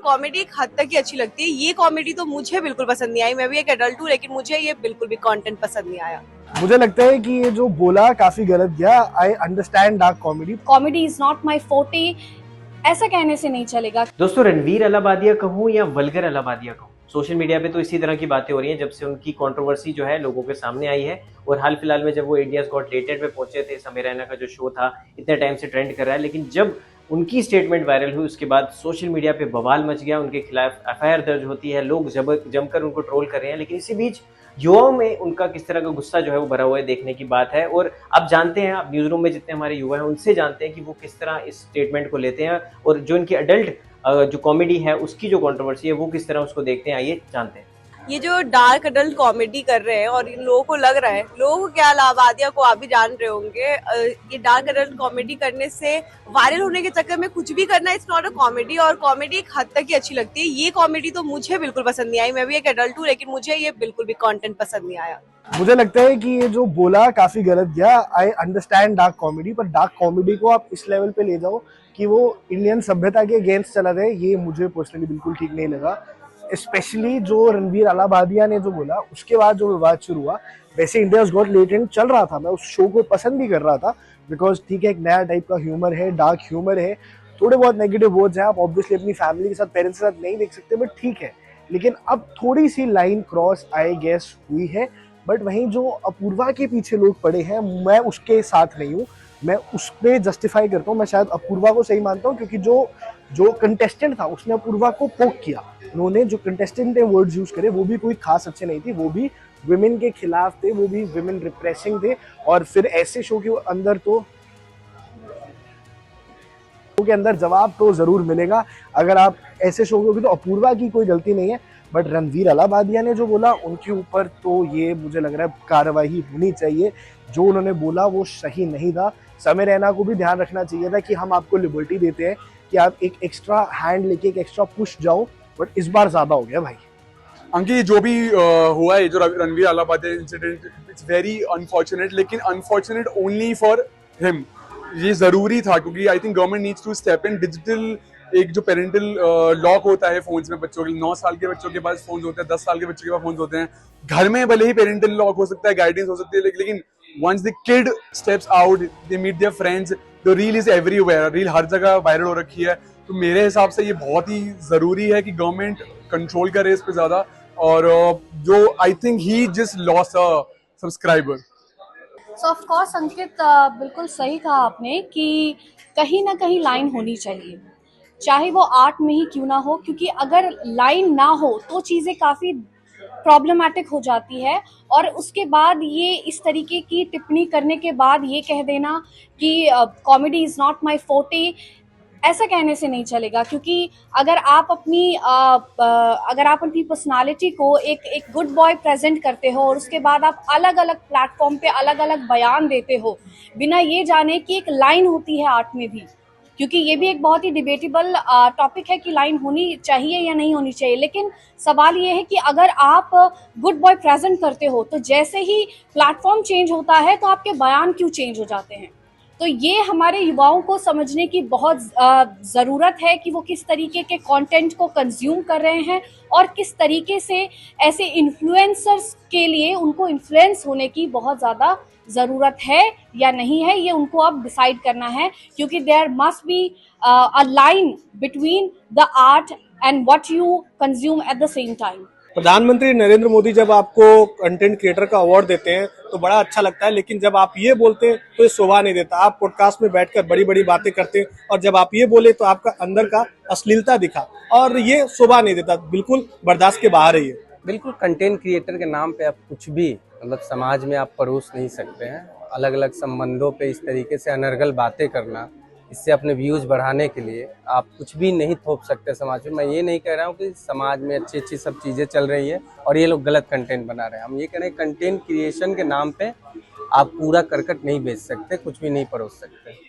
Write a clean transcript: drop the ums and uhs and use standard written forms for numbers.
Comedy एक हद तक ही अच्छी लगती है। ये कॉमेडी तो मुझे बिल्कुल पसंद नहीं आई। मैं भी एक एडल्ट हूँ, लेकिन मुझे ये बिल्कुल भी कंटेंट पसंद नहीं आया। मुझे लगता है कि ये जो बोला काफी गलत गया। I understand dark comedy. Comedy is not my forte, ऐसा कहने से नहीं चलेगा। दोस्तों, रणवीर अलाहाबादिया कहूँ या वल्गर अलाहाबादिया कहूँ, सोशल मीडिया पे तो इसी तरह की बातें हो रही हैं जब से उनकी कंट्रोवर्सी जो है लोगों के सामने आई है। और हाल फिलहाल में जब वो इंडियाज गॉट लेटेड में पहुंचे थे, समय रैना का जो शो था इतने टाइम से ट्रेंड कर रहा है, लेकिन जब उनकी स्टेटमेंट वायरल हुई उसके बाद सोशल मीडिया पे बवाल मच गया। उनके खिलाफ एफआईआर दर्ज होती है, लोग जमकर उनको ट्रोल कर रहे हैं। लेकिन इसी बीच युवाओं में उनका किस तरह का गुस्सा जो है वो भरा हुआ है, देखने की बात है। और अब जानते हैं, आप न्यूज़ रूम में जितने हमारे युवा हैं उनसे जानते हैं कि वो किस तरह इस स्टेटमेंट को लेते हैं और जो इनकी अडल्ट जो कॉमेडी है उसकी जो कंट्रोवर्सी है वो किस तरह उसको देखते हैं। आइए जानते हैं। ये जो डार्क अडल्ट कॉमेडी कर रहे हैं और इन लोगों को लग रहा है, लोगों को क्या, अलाहाबादिया को आप भी जान रहे होंगे, ये डार्क अडल्ट कॉमेडी करने से, वायरल होने के चक्कर में कुछ भी करना, इट्स नॉट अ कॉमेडी। और कॉमेडी एक हद तक ही अच्छी लगती है। ये कॉमेडी तो मुझे बिल्कुल पसंद नहीं आई। मैं भी एक एडल्ट हूँ, लेकिन मुझे ये बिल्कुल भी कंटेंट पसंद नहीं आया। मुझे लगता है कि ये जो बोला काफी गलत गया। आई अंडरस्टैंड डार्क कॉमेडी, पर डार्क कॉमेडी को आप इस लेवल पे ले जाओ कि वो इंडियन सभ्यता के अगेंस्ट चला जाए, ये मुझे पर्सनली बिल्कुल ठीक नहीं लगा। स्पेशली जो रणवीर अलाहाबादिया ने जो बोला उसके बाद जो विवाद शुरू हुआ। वैसे इंडियाज गॉट लेटेड चल रहा था, मैं उस शो को पसंद भी कर रहा था, बिकॉज ठीक है, एक नया टाइप का ह्यूमर है, डार्क ह्यूमर है, थोड़े बहुत नेगेटिव वर्ड्स हैं, आप ऑब्वियसली अपनी फैमिली के साथ, पेरेंट्स के साथ नहीं देख सकते, बट ठीक है। लेकिन अब थोड़ी सी लाइन क्रॉस आई गेस हुई है। बट वहीं जो अपूर्वा के पीछे लोग पड़े हैं, मैं उसके साथ नहीं हूँ, मैं उस पर जस्टिफाई करता हूँ। मैं शायद अपूर्वा को सही मानता हूँ, क्योंकि जो कंटेस्टेंट था उसने अपूर्वा को पोक किया। उन्होंने जो कंटेस्टेंट ने वर्ड्स यूज करे वो भी कोई खास अच्छे नहीं थी, वो भी विमेन के खिलाफ थे, वो भी विमेन रिप्रेसिंग थे। और फिर ऐसे शो के अंदर के अंदर जवाब तो जरूर मिलेगा अगर आप ऐसे शो होगी। तो अपूर्वा की कोई गलती नहीं है, बट रणवीर अलाहाबादिया ने जो बोला उनके ऊपर तो ये मुझे लग रहा है कार्रवाई होनी चाहिए। जो उन्होंने बोला वो सही नहीं था। समय रैना को भी ध्यान रखना चाहिए था कि हम आपको लिबर्टी देते हैं कि आप एक एक्स्ट्रा हैंड लेके एक एक्स्ट्रा पुश जाओ, बट इस बार ज्यादा हो गया भाई। अंकित, जो भी हुआ है, जो Ranveer Allahbadia incident, it's very unfortunate, लेकिन अनफॉर्चुनेट ओनली फॉर हिम। ये जरूरी था, क्योंकि I think government needs to step in. Digital एक जो पेरेंटल लॉक होता है फोन्स में, बच्चों के 9 साल के बच्चों के पास फोन होते हैं, 10 साल के बच्चों के पास फोन होते हैं। घर में भले ही पेरेंटल लॉक हो सकता है, गाइडेंस हो सकती है, लेकिन once the kid steps out, they meet their friends, the reel is everywhere, reel हर जगह वायरल हो रखी है। तो मेरे हिसाब से ये बहुत ही जरूरी है कि गवर्नमेंट कंट्रोल करे इस पे ज्यादा। और जो I think he just lost a subscriber. So of course Ankit, बिल्कुल सही कहा आपने कि कहीं ना कहीं लाइन होनी चाहिए, चाहे वो आर्ट में ही क्यों ना हो, क्योंकि अगर लाइन ना हो तो चीज़ें काफ़ी प्रॉब्लमैटिक हो जाती है। और उसके बाद ये इस तरीके की टिप्पणी करने के बाद ये कह देना कि comedy is not my forte, ऐसा कहने से नहीं चलेगा। क्योंकि अगर आप अपनी पर्सनालिटी को एक गुड बॉय प्रेजेंट करते हो और उसके बाद आप अलग अलग प्लेटफॉर्म पे अलग अलग बयान देते हो बिना ये जाने कि एक लाइन होती है आर्ट में भी, क्योंकि ये भी एक बहुत ही डिबेटेबल टॉपिक है कि लाइन होनी चाहिए या नहीं होनी चाहिए। लेकिन सवाल ये है कि अगर आप गुड बॉय प्रेजेंट करते हो तो जैसे ही प्लेटफॉर्म चेंज होता है तो आपके बयान क्यों चेंज हो जाते हैं। तो ये हमारे युवाओं को समझने की बहुत ज़रूरत है कि वो किस तरीके के कंटेंट को कंज्यूम कर रहे हैं और किस तरीके से ऐसे इन्फ्लुएंसर्स के लिए उनको इन्फ्लुएंस होने की बहुत ज़्यादा ज़रूरत है या नहीं है, ये उनको अब डिसाइड करना है। क्योंकि there must be a line between the art and what you consume at the same time. प्रधानमंत्री नरेंद्र मोदी जब आपको कंटेंट क्रिएटर का अवार्ड देते हैं तो बड़ा अच्छा लगता है, लेकिन जब आप ये बोलते हैं तो ये शोभा नहीं देता। आप पॉडकास्ट में बैठकर बड़ी बड़ी बातें करते हैं और जब आप ये बोले तो आपका अंदर का अश्लीलता दिखा, और ये शोभा नहीं देता, बिल्कुल बर्दाश्त के बाहर है ये। बिल्कुल, कंटेंट क्रिएटर के नाम पे आप कुछ भी मतलब समाज में आप परोस नहीं सकते हैं। अलग अलग संबंधों पे इस तरीके से अनर्गल बातें करना, इससे अपने व्यूज़ बढ़ाने के लिए आप कुछ भी नहीं थोप सकते समाज में। मैं ये नहीं कह रहा हूँ कि समाज में अच्छी अच्छी सब चीज़ें चल रही है और ये लोग गलत कंटेंट बना रहे हैं। हम ये कह रहे हैं कंटेंट क्रिएशन के नाम पे आप पूरा करकट नहीं बेच सकते, कुछ भी नहीं परोस सकते।